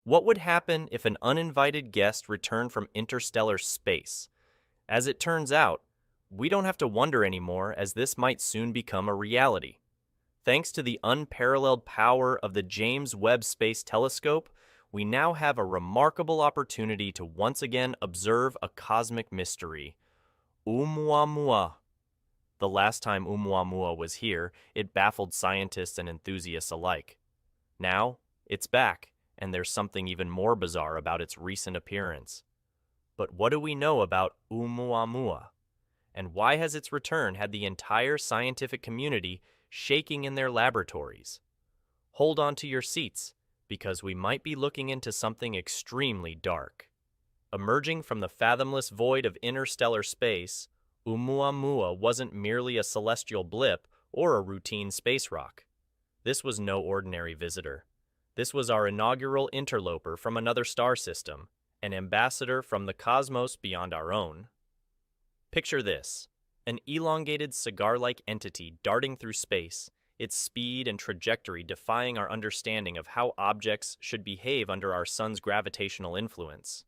What would happen if an uninvited guest returned from interstellar space? As it turns out, we don't have to wonder anymore, as this might soon become a reality. Thanks to the unparalleled power of the James Webb Space Telescope, we now have a remarkable opportunity to once again observe a cosmic mystery, Oumuamua. The last time Oumuamua was here, it baffled scientists and enthusiasts alike. Now, it's back, and there's something even more bizarre about its recent appearance. But what do we know about Oumuamua? And why has its return had the entire scientific community shaking in their laboratories? Hold on to your seats, because we might be looking into something extremely dark. Emerging from the fathomless void of interstellar space, Oumuamua wasn't merely a celestial blip or a routine space rock. This was no ordinary visitor. This was our inaugural interloper from another star system, an ambassador from the cosmos beyond our own. Picture this: an elongated cigar-like entity darting through space, its speed and trajectory defying our understanding of how objects should behave under our sun's gravitational influence.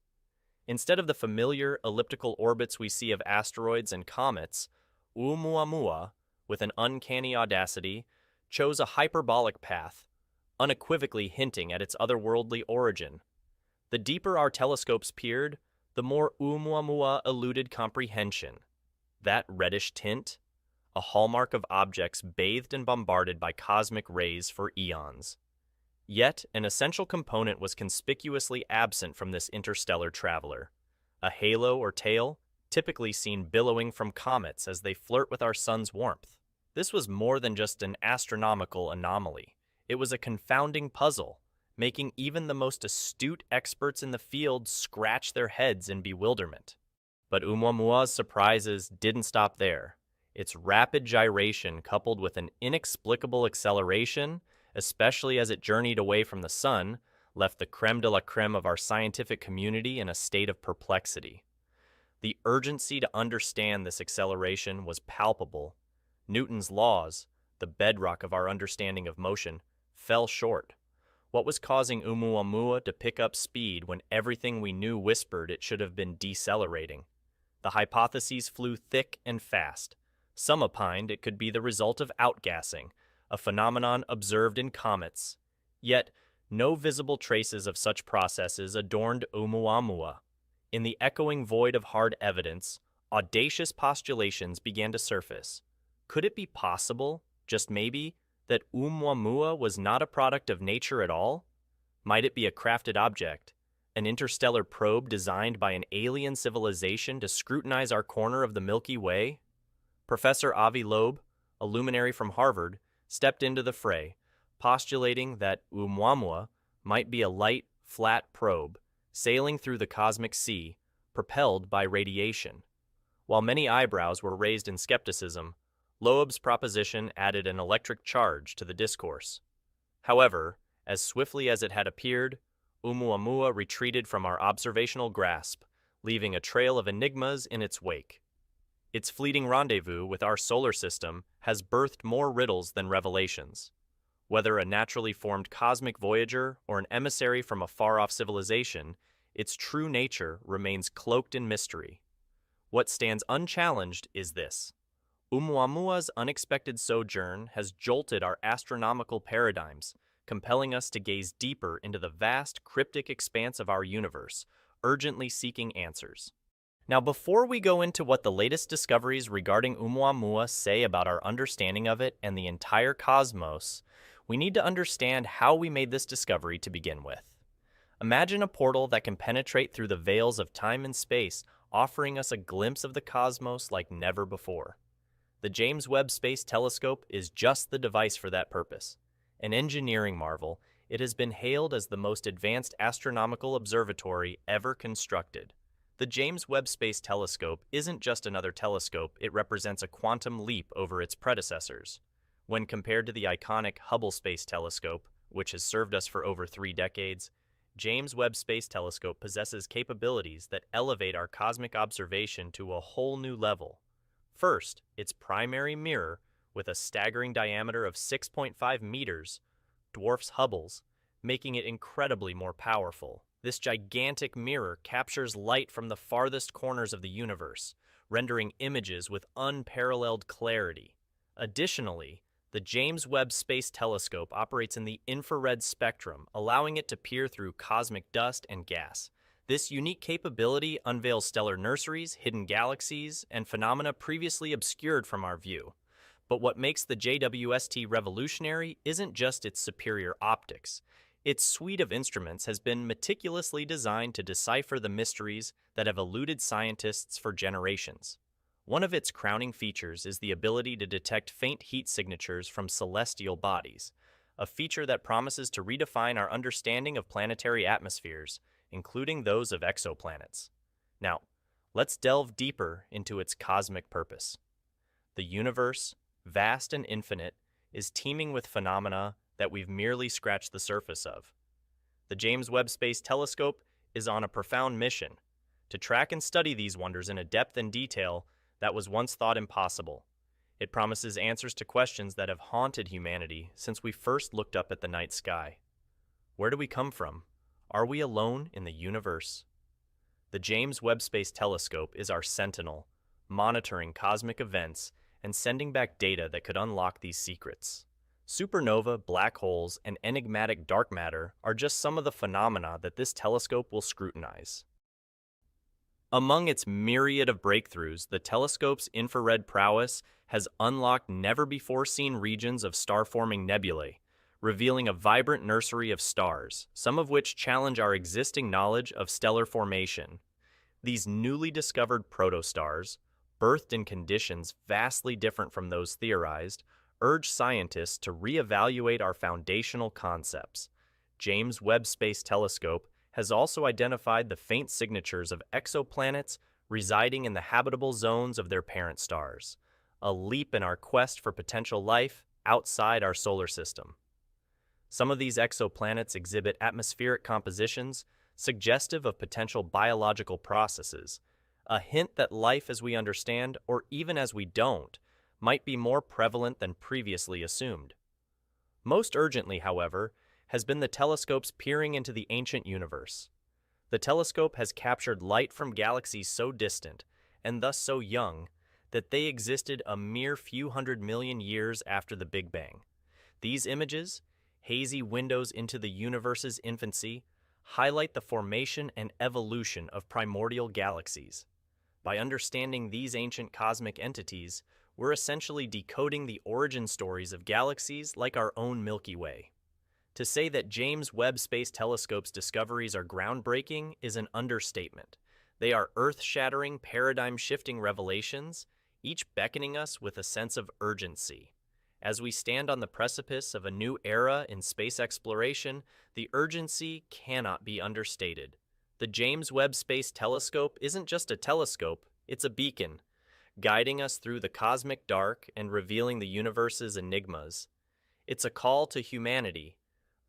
Instead of the familiar elliptical orbits we see of asteroids and comets, Oumuamua, with an uncanny audacity, chose a hyperbolic path, unequivocally hinting at its otherworldly origin. The deeper our telescopes peered, the more Oumuamua eluded comprehension. That reddish tint, a hallmark of objects bathed and bombarded by cosmic rays for eons. Yet, an essential component was conspicuously absent from this interstellar traveler: a halo or tail, typically seen billowing from comets as they flirt with our sun's warmth. This was more than just an astronomical anomaly. It was a confounding puzzle, making even the most astute experts in the field scratch their heads in bewilderment. But Oumuamua's surprises didn't stop there. Its rapid gyration, coupled with an inexplicable acceleration, especially as it journeyed away from the sun, left the creme de la creme of our scientific community in a state of perplexity. The urgency to understand this acceleration was palpable. Newton's laws, the bedrock of our understanding of motion, fell short. What was causing Oumuamua to pick up speed when everything we knew whispered it should have been decelerating? The hypotheses flew thick and fast. Some opined it could be the result of outgassing, a phenomenon observed in comets. Yet, no visible traces of such processes adorned Oumuamua. In the echoing void of hard evidence, audacious postulations began to surface. Could it be possible, just maybe, that Oumuamua was not a product of nature at all? Might it be a crafted object, an interstellar probe designed by an alien civilization to scrutinize our corner of the Milky Way? Professor Avi Loeb, a luminary from Harvard, stepped into the fray, postulating that Oumuamua might be a light, flat probe, sailing through the cosmic sea, propelled by radiation. While many eyebrows were raised in skepticism, Loeb's proposition added an electric charge to the discourse. However, as swiftly as it had appeared, Oumuamua retreated from our observational grasp, leaving a trail of enigmas in its wake. Its fleeting rendezvous with our solar system has birthed more riddles than revelations. Whether a naturally formed cosmic voyager or an emissary from a far-off civilization, its true nature remains cloaked in mystery. What stands unchallenged is this: Oumuamua's unexpected sojourn has jolted our astronomical paradigms, compelling us to gaze deeper into the vast, cryptic expanse of our universe, urgently seeking answers. Now, before we go into what the latest discoveries regarding Oumuamua say about our understanding of it and the entire cosmos, we need to understand how we made this discovery to begin with. Imagine a portal that can penetrate through the veils of time and space, offering us a glimpse of the cosmos like never before. The James Webb Space Telescope is just the device for that purpose. An engineering marvel, it has been hailed as the most advanced astronomical observatory ever constructed. The James Webb Space Telescope isn't just another telescope, it represents a quantum leap over its predecessors. When compared to the iconic Hubble Space Telescope, which has served us for over 3 decades, James Webb Space Telescope possesses capabilities that elevate our cosmic observation to a whole new level. First, its primary mirror, with a staggering diameter of 6.5 meters, dwarfs Hubble's, making it incredibly more powerful. This gigantic mirror captures light from the farthest corners of the universe, rendering images with unparalleled clarity. Additionally, the James Webb Space Telescope operates in the infrared spectrum, allowing it to peer through cosmic dust and gas. This unique capability unveils stellar nurseries, hidden galaxies, and phenomena previously obscured from our view. But what makes the JWST revolutionary isn't just its superior optics. Its suite of instruments has been meticulously designed to decipher the mysteries that have eluded scientists for generations. One of its crowning features is the ability to detect faint heat signatures from celestial bodies, a feature that promises to redefine our understanding of planetary atmospheres, including those of exoplanets. Now, let's delve deeper into its cosmic purpose. The universe, vast and infinite, is teeming with phenomena that we've merely scratched the surface of. The James Webb Space Telescope is on a profound mission to track and study these wonders in a depth and detail that was once thought impossible. It promises answers to questions that have haunted humanity since we first looked up at the night sky. Where do we come from? Are we alone in the universe? The James Webb Space Telescope is our sentinel, monitoring cosmic events and sending back data that could unlock these secrets. Supernova, black holes, and enigmatic dark matter are just some of the phenomena that this telescope will scrutinize. Among its myriad of breakthroughs, the telescope's infrared prowess has unlocked never-before-seen regions of star-forming nebulae, revealing a vibrant nursery of stars, some of which challenge our existing knowledge of stellar formation. These newly discovered protostars, birthed in conditions vastly different from those theorized, urge scientists to reevaluate our foundational concepts. James Webb Space Telescope has also identified the faint signatures of exoplanets residing in the habitable zones of their parent stars, a leap in our quest for potential life outside our solar system. Some of these exoplanets exhibit atmospheric compositions suggestive of potential biological processes, a hint that life as we understand, or even as we don't, might be more prevalent than previously assumed. Most urgently, however, has been the telescope's peering into the ancient universe. The telescope has captured light from galaxies so distant, and thus so young, that they existed a mere few hundred million years after the Big Bang. These images, hazy windows into the universe's infancy, highlight the formation and evolution of primordial galaxies. By understanding these ancient cosmic entities, we're essentially decoding the origin stories of galaxies like our own Milky Way. To say that James Webb Space Telescope's discoveries are groundbreaking is an understatement. They are earth-shattering, paradigm-shifting revelations, each beckoning us with a sense of urgency. As we stand on the precipice of a new era in space exploration, the urgency cannot be understated. The James Webb Space Telescope isn't just a telescope, it's a beacon, guiding us through the cosmic dark and revealing the universe's enigmas. It's a call to humanity,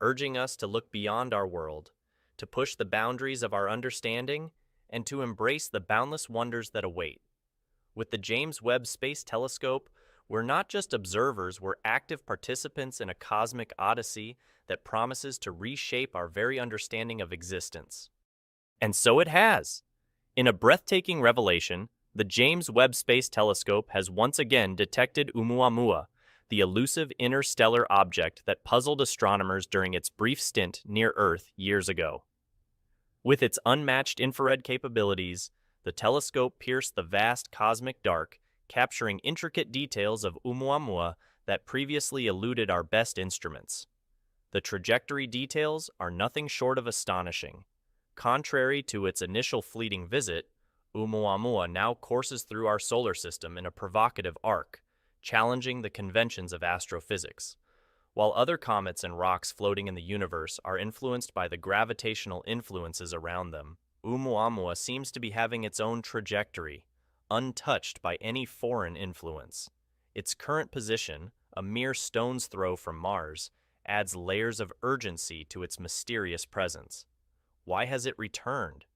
urging us to look beyond our world, to push the boundaries of our understanding, and to embrace the boundless wonders that await. With the James Webb Space Telescope, we're not just observers, we're active participants in a cosmic odyssey that promises to reshape our very understanding of existence. And so it has. In a breathtaking revelation, the James Webb Space Telescope has once again detected Oumuamua, the elusive interstellar object that puzzled astronomers during its brief stint near Earth years ago. With its unmatched infrared capabilities, the telescope pierced the vast cosmic dark, capturing intricate details of Oumuamua that previously eluded our best instruments. The trajectory details are nothing short of astonishing. Contrary to its initial fleeting visit, Oumuamua now courses through our solar system in a provocative arc, challenging the conventions of astrophysics. While other comets and rocks floating in the universe are influenced by the gravitational influences around them, Oumuamua seems to be having its own trajectory, untouched by any foreign influence. Its current position, a mere stone's throw from Mars, adds layers of urgency to its mysterious presence. Why has it returned?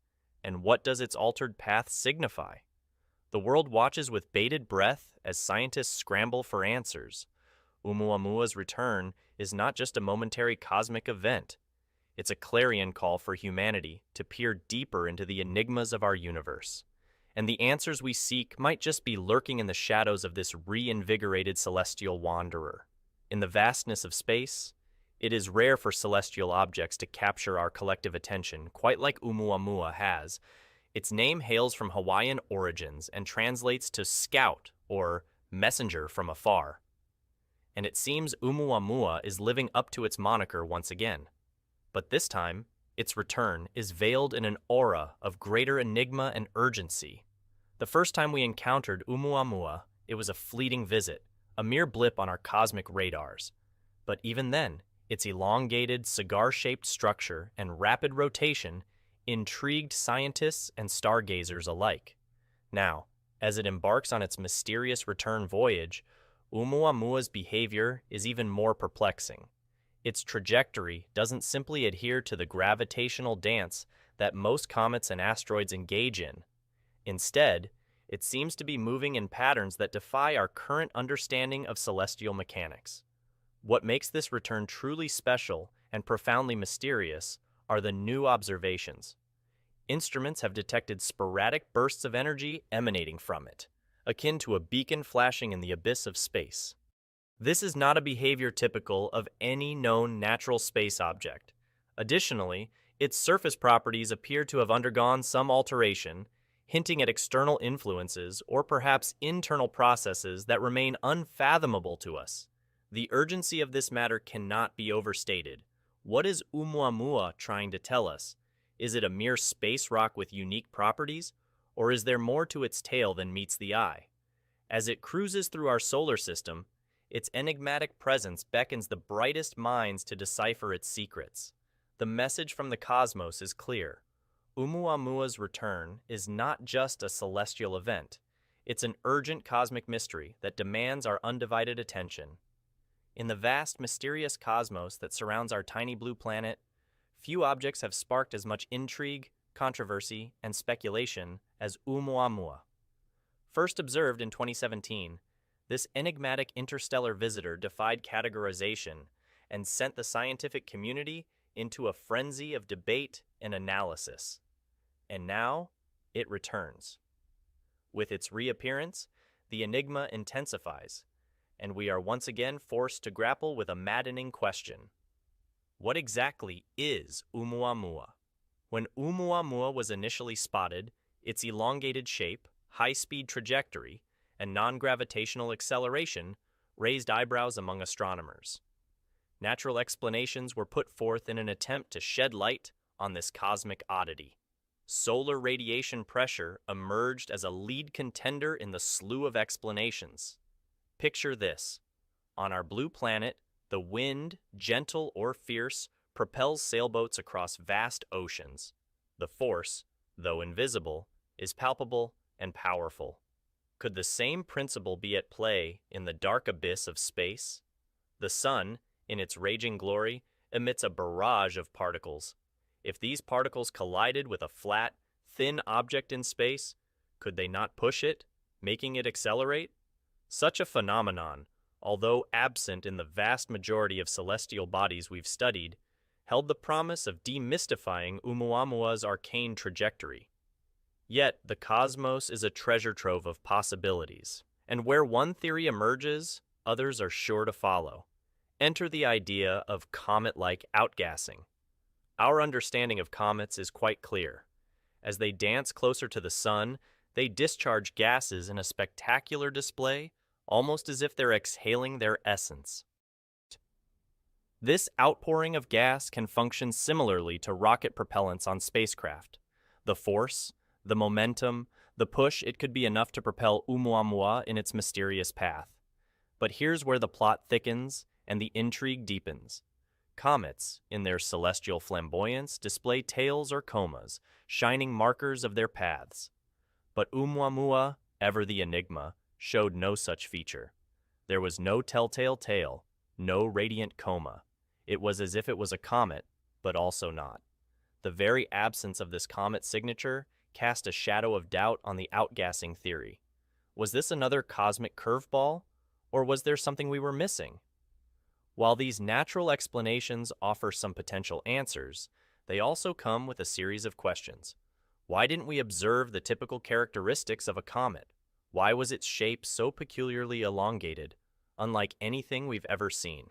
And what does its altered path signify? The world watches with bated breath as scientists scramble for answers. Oumuamua's return is not just a momentary cosmic event. It's a clarion call for humanity to peer deeper into the enigmas of our universe. And the answers we seek might just be lurking in the shadows of this reinvigorated celestial wanderer. In the vastness of space, it is rare for celestial objects to capture our collective attention, quite like Oumuamua has. Its name hails from Hawaiian origins and translates to scout or messenger from afar. And it seems Oumuamua is living up to its moniker once again. But this time, its return is veiled in an aura of greater enigma and urgency. The first time we encountered Oumuamua, it was a fleeting visit, a mere blip on our cosmic radars. But even then, its elongated, cigar-shaped structure and rapid rotation intrigued scientists and stargazers alike. Now, as it embarks on its mysterious return voyage, Oumuamua's behavior is even more perplexing. Its trajectory doesn't simply adhere to the gravitational dance that most comets and asteroids engage in. Instead, it seems to be moving in patterns that defy our current understanding of celestial mechanics. What makes this return truly special and profoundly mysterious are the new observations. Instruments have detected sporadic bursts of energy emanating from it, akin to a beacon flashing in the abyss of space. This is not a behavior typical of any known natural space object. Additionally, its surface properties appear to have undergone some alteration, hinting at external influences or perhaps internal processes that remain unfathomable to us. The urgency of this matter cannot be overstated. What is Oumuamua trying to tell us? Is it a mere space rock with unique properties, or is there more to its tale than meets the eye? As it cruises through our solar system, its enigmatic presence beckons the brightest minds to decipher its secrets. The message from the cosmos is clear. Oumuamua's return is not just a celestial event. It's an urgent cosmic mystery that demands our undivided attention. In the vast, mysterious cosmos that surrounds our tiny blue planet, few objects have sparked as much intrigue, controversy, and speculation as Oumuamua. First observed in 2017, this enigmatic interstellar visitor defied categorization and sent the scientific community into a frenzy of debate and analysis. And now, it returns. With its reappearance, the enigma intensifies, and we are once again forced to grapple with a maddening question. What exactly is Oumuamua? When Oumuamua was initially spotted, its elongated shape, high-speed trajectory, and non-gravitational acceleration raised eyebrows among astronomers. Natural explanations were put forth in an attempt to shed light on this cosmic oddity. Solar radiation pressure emerged as a lead contender in the slew of explanations. Picture this. On our blue planet, the wind, gentle or fierce, propels sailboats across vast oceans. The force, though invisible, is palpable and powerful. Could the same principle be at play in the dark abyss of space? The sun, in its raging glory, emits a barrage of particles. If these particles collided with a flat, thin object in space, could they not push it, making it accelerate? Such a phenomenon, although absent in the vast majority of celestial bodies we've studied, held the promise of demystifying Oumuamua's arcane trajectory. Yet, the cosmos is a treasure trove of possibilities, and where one theory emerges, others are sure to follow. Enter the idea of comet-like outgassing. Our understanding of comets is quite clear. As they dance closer to the sun, they discharge gases in a spectacular display, almost as if they're exhaling their essence. This outpouring of gas can function similarly to rocket propellants on spacecraft. The force, the momentum, the push, it could be enough to propel Oumuamua in its mysterious path. But here's where the plot thickens and the intrigue deepens. Comets, in their celestial flamboyance, display tails or comas, shining markers of their paths. But Oumuamua, ever the enigma, showed no such feature. There was no telltale tail, no radiant coma. It was as if it was a comet, but also not. The very absence of this comet signature cast a shadow of doubt on the outgassing theory. Was this another cosmic curveball, or was there something we were missing? While these natural explanations offer some potential answers, they also come with a series of questions. Why didn't we observe the typical characteristics of a comet? Why was its shape so peculiarly elongated, unlike anything we've ever seen?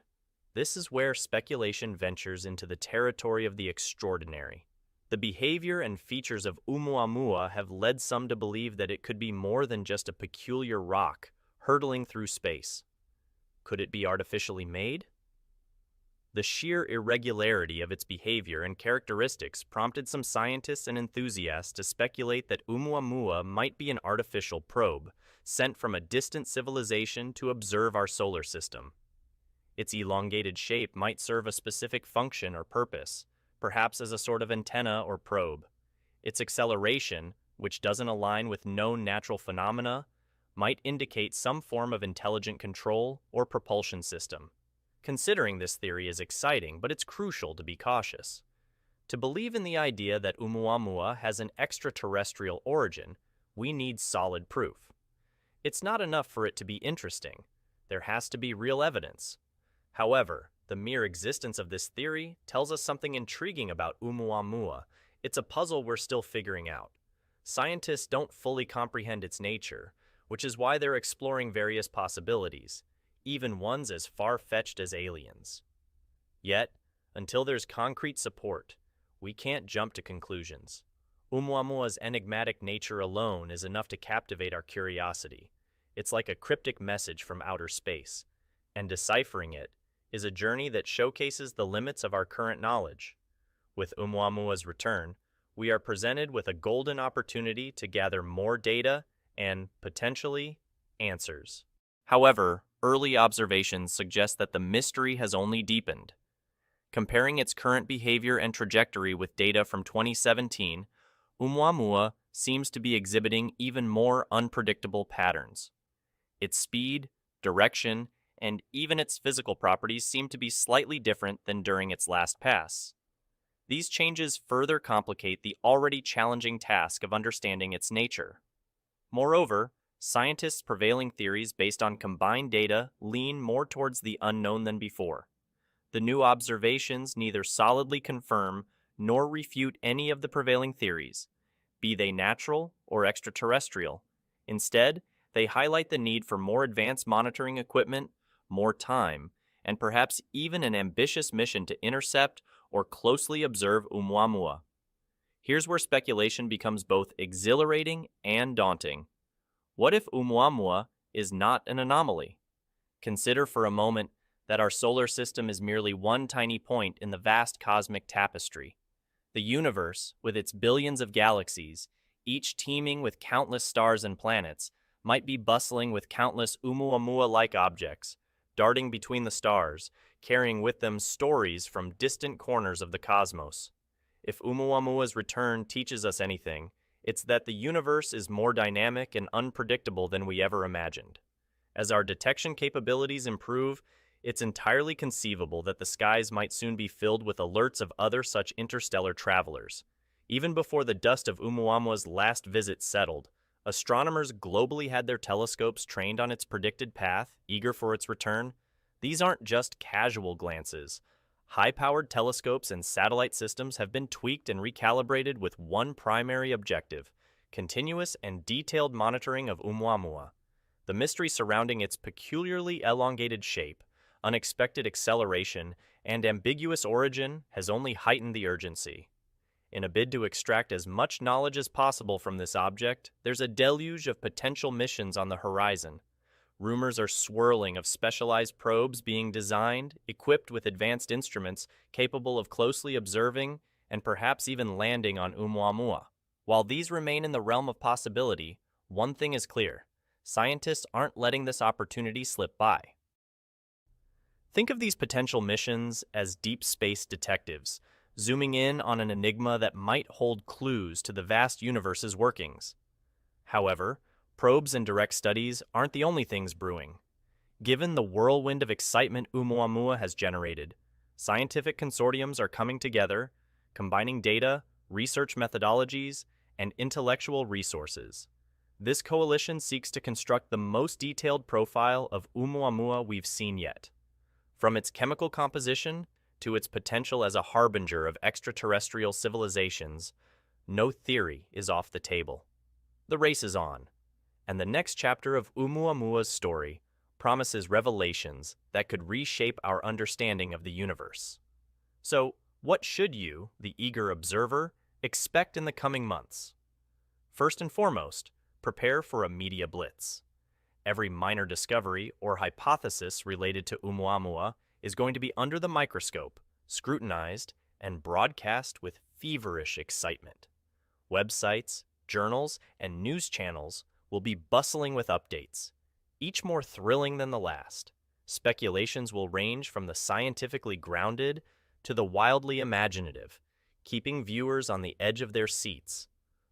This is where speculation ventures into the territory of the extraordinary. The behavior and features of Oumuamua have led some to believe that it could be more than just a peculiar rock hurtling through space. Could it be artificially made? The sheer irregularity of its behavior and characteristics prompted some scientists and enthusiasts to speculate that Oumuamua might be an artificial probe sent from a distant civilization to observe our solar system. Its elongated shape might serve a specific function or purpose, perhaps as a sort of antenna or probe. Its acceleration, which doesn't align with known natural phenomena, might indicate some form of intelligent control or propulsion system. Considering this theory is exciting, but it's crucial to be cautious. To believe in the idea that Oumuamua has an extraterrestrial origin, we need solid proof. It's not enough for it to be interesting. There has to be real evidence. However, the mere existence of this theory tells us something intriguing about Oumuamua. It's a puzzle we're still figuring out. Scientists don't fully comprehend its nature, which is why they're exploring various possibilities, even ones as far-fetched as aliens. Yet, until there's concrete support, we can't jump to conclusions. Oumuamua's enigmatic nature alone is enough to captivate our curiosity. It's like a cryptic message from outer space, and deciphering it is a journey that showcases the limits of our current knowledge. With Oumuamua's return, we are presented with a golden opportunity to gather more data and, potentially, answers. However, early observations suggest that the mystery has only deepened. Comparing its current behavior and trajectory with data from 2017, Oumuamua seems to be exhibiting even more unpredictable patterns. Its speed, direction, and even its physical properties seem to be slightly different than during its last pass. These changes further complicate the already challenging task of understanding its nature. Moreover, scientists' prevailing theories based on combined data lean more towards the unknown than before. The new observations neither solidly confirm nor refute any of the prevailing theories, be they natural or extraterrestrial. Instead, they highlight the need for more advanced monitoring equipment, more time, and perhaps even an ambitious mission to intercept or closely observe Oumuamua. Here's where speculation becomes both exhilarating and daunting. What if Oumuamua is not an anomaly? Consider for a moment that our solar system is merely one tiny point in the vast cosmic tapestry. The universe, with its billions of galaxies, each teeming with countless stars and planets, might be bustling with countless Oumuamua-like objects, darting between the stars, carrying with them stories from distant corners of the cosmos. If Oumuamua's return teaches us anything, it's that the universe is more dynamic and unpredictable than we ever imagined. As our detection capabilities improve, it's entirely conceivable that the skies might soon be filled with alerts of other such interstellar travelers. Even before the dust of Oumuamua's last visit settled, astronomers globally had their telescopes trained on its predicted path, eager for its return. These aren't just casual glances. High-powered telescopes and satellite systems have been tweaked and recalibrated with one primary objective: continuous and detailed monitoring of Oumuamua. The mystery surrounding its peculiarly elongated shape, unexpected acceleration, and ambiguous origin has only heightened the urgency. In a bid to extract as much knowledge as possible from this object, there's a deluge of potential missions on the horizon. Rumors are swirling of specialized probes being designed, equipped with advanced instruments capable of closely observing and perhaps even landing on Oumuamua. While these remain in the realm of possibility, one thing is clear: scientists aren't letting this opportunity slip by. Think of these potential missions as deep space detectives, zooming in on an enigma that might hold clues to the vast universe's workings. However, probes and direct studies aren't the only things brewing. Given the whirlwind of excitement Oumuamua has generated, scientific consortiums are coming together, combining data, research methodologies, and intellectual resources. This coalition seeks to construct the most detailed profile of Oumuamua we've seen yet. From its chemical composition to its potential as a harbinger of extraterrestrial civilizations, no theory is off the table. The race is on, and the next chapter of Oumuamua's story promises revelations that could reshape our understanding of the universe. So, what should you, the eager observer, expect in the coming months? First and foremost, prepare for a media blitz. Every minor discovery or hypothesis related to Oumuamua is going to be under the microscope, scrutinized, and broadcast with feverish excitement. Websites, journals, and news channels will be bustling with updates, each more thrilling than the last. Speculations will range from the scientifically grounded to the wildly imaginative, keeping viewers on the edge of their seats.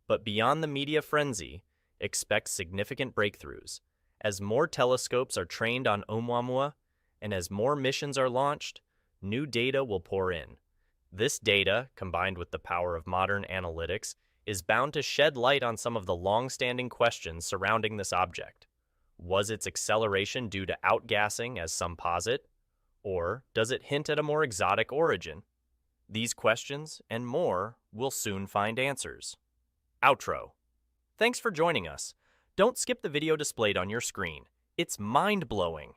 But beyond the media frenzy, expect significant breakthroughs. As more telescopes are trained on Oumuamua, and as more missions are launched, new data will pour in. This data, combined with the power of modern analytics, is bound to shed light on some of the long-standing questions surrounding this object. Was its acceleration due to outgassing, as some posit? Or does it hint at a more exotic origin? These questions, and more, will soon find answers. Outro. Thanks for joining us. Don't skip the video displayed on your screen. It's mind-blowing.